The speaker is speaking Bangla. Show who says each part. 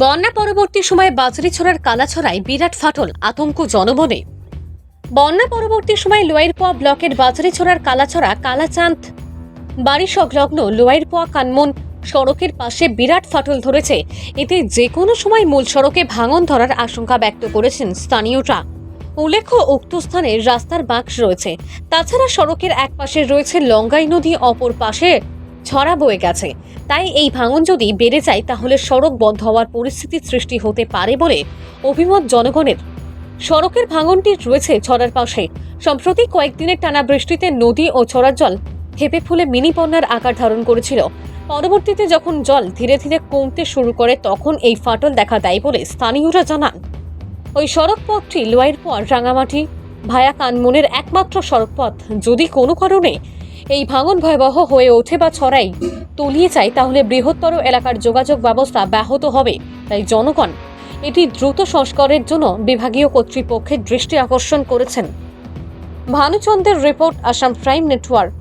Speaker 1: বন্যা পরবর্তী সময়ে বাজারিছড়ার কালাছড়ায় বিরাট ফাটল, আতঙ্ক জনমনে। বন্যা পরবর্তী সময়ে লোয়ারপোয়া ব্লকের বাজারিছড়ার কালাছড়া কালাচাঁদ বাড়ি সংলগ্ন লোয়ারপোয়া কানমন সড়কের পাশে বিরাট ফাটল ধরেছে। এতে যে কোনো সময় মূল সড়কে ভাঙন ধরার আশঙ্কা ব্যক্ত করেছেন স্থানীয়রা। উল্লেখ্য, উক্ত স্থানে রাস্তার বাঁক রয়েছে। তাছাড়া সড়কের এক পাশে রয়েছে লঙ্গাই নদী, অপর পাশে ছড়া বয়ে গেছে। তাই এই ভাঙন যদি বেড়ে যায় তাহলে সড়ক বন্ধ হওয়ার পরিস্থিতি সৃষ্টি হতে পারে বলে অভিমত জনগণের। সড়কের ভাঙনটি রয়েছে ছড়ার পাশে। সম্প্রতি কয়েকদিনের টানা বৃষ্টিতে নদী ও ছড়ার জল হেপে ফুলে মিনি বন্যার আকার ধারণ করেছিল। পরবর্তীতে যখন জল ধীরে ধীরে কমতে শুরু করে তখন এই ফাটল দেখা দেয় বলে স্থানীয়রা জানান। ওই সড়ক পথটি লোয়ারপোয়া রাঙামাটি ভায়া কানমনের একমাত্র সড়ক পথ। যদি কোনো কারণে এই ভাঙন ভয়াবহ হয়ে ওঠে বা ছড়াই তলিয়ে যায় তাহলে বৃহত্তর এলাকার যোগাযোগ ব্যবস্থা ব্যাহত হবে। তাই জনগণ এটি দ্রুত সংস্কারের জন্য বিভাগীয় কর্তৃপক্ষের দৃষ্টি আকর্ষণ করেছেন। ভানুচন্দ্রের রিপোর্ট, আসাম প্রাইম নেটওয়ার্ক।